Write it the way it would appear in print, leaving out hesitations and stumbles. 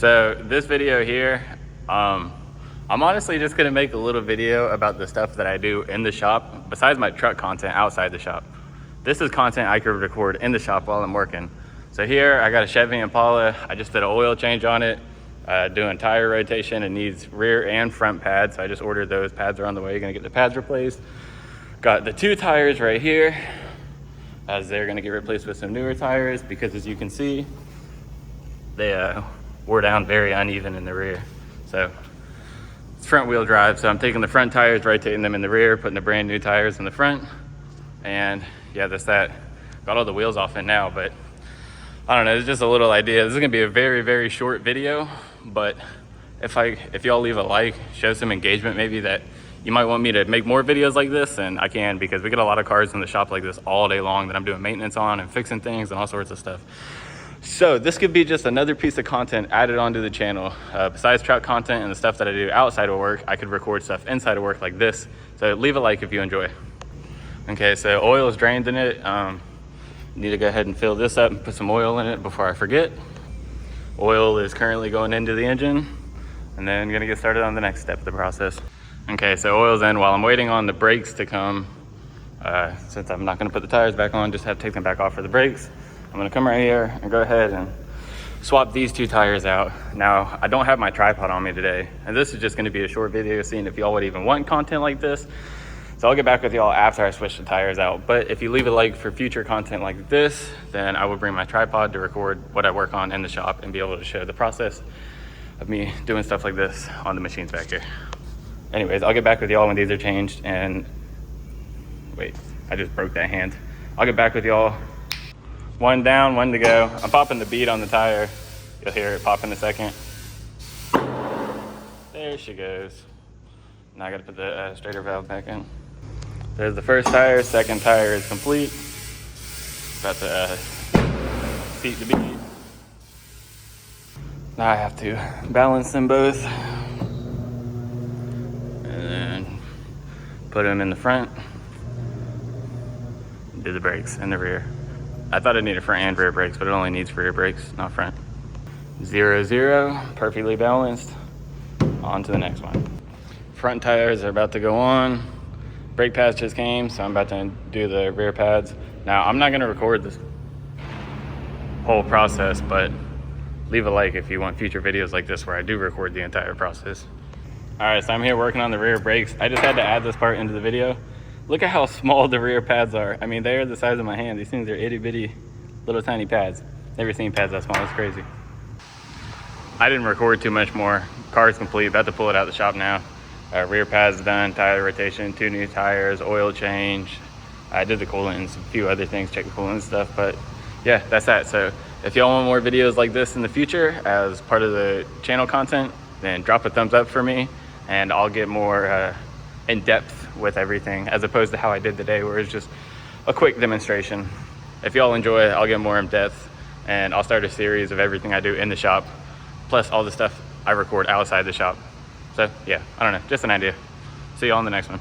So this video here, I'm honestly just gonna make a little video about the stuff that I do in the shop besides my truck content outside the shop. This is content I could record in the shop while I'm working. So here I got a Chevy Impala. I just did an oil change on it, doing tire rotation. It needs rear and front pads. So I just ordered those. Pads are on the way. Gonna get the pads replaced. Got the 2 tires right here, as they're gonna get replaced with some newer tires because, as you can see, they wore down very uneven in the rear. So it's front wheel drive. So I'm taking the front tires, rotating them in the rear, putting the brand new tires in the front. And yeah, that's that. Got all the wheels off it now, but I don't know, it's just a little idea. This is gonna be a very, very short video, but if y'all leave a like, show some engagement maybe that you might want me to make more videos like this, and I can, because we get a lot of cars in the shop like this all day long that I'm doing maintenance on and fixing things and all sorts of stuff. So this could be just another piece of content added onto the channel. Besides truck content and the stuff that I do outside of work, I could record stuff inside of work like this. So leave a like if you enjoy. Okay, so oil is drained in it. Need to go ahead and fill this up and put some oil in it before I forget. Oil is currently going into the engine, and then I'm gonna get started on the next step of the process. Okay, so oil's in. While I'm waiting on the brakes to come, since I'm not gonna put the tires back on, just have to take them back off for the brakes, I'm gonna come right here and go ahead and swap these 2 tires out. Now, I don't have my tripod on me today, and this is just gonna be a short video seeing if y'all would even want content like this. So I'll get back with y'all after I switch the tires out. But if you leave a like for future content like this, then I will bring my tripod to record what I work on in the shop and be able to show the process of me doing stuff like this on the machines back here. Anyways, I'll get back with y'all when these are changed. And wait, I just broke that hand. I'll get back with y'all. 1 down, 1 to go. I'm popping the bead on the tire. You'll hear it pop in a second. There she goes. Now I gotta put the stator valve back in. There's the first tire. Second tire is complete. About to seat the bead. Now I have to balance them both. Put them in the front, do the brakes in the rear. I thought it needed front and rear brakes, but it only needs rear brakes, not front. 0, 0, perfectly balanced. On to the next one. Front tires are about to go on. Brake pads just came, so I'm about to do the rear pads. Now, I'm not gonna record this whole process, but leave a like if you want future videos like this where I do record the entire process. All right, so I'm here working on the rear brakes. I just had to add this part into the video. Look at how small the rear pads are. I mean, they are the size of my hand. These things are itty bitty, little tiny pads. Never seen pads that small, it's crazy. I didn't record too much more. Car's complete, about to pull it out of the shop now. Rear pads done, tire rotation, 2 new tires, oil change. I did the coolant and a few other things, check the coolant and stuff, but yeah, that's that. So if y'all want more videos like this in the future as part of the channel content, then drop a thumbs up for me, and I'll get more in depth with everything, as opposed to how I did today, where it's just a quick demonstration. If y'all enjoy it, I'll get more in depth, and I'll start a series of everything I do in the shop, plus all the stuff I record outside the shop. So yeah, I don't know, just an idea. See y'all in the next one.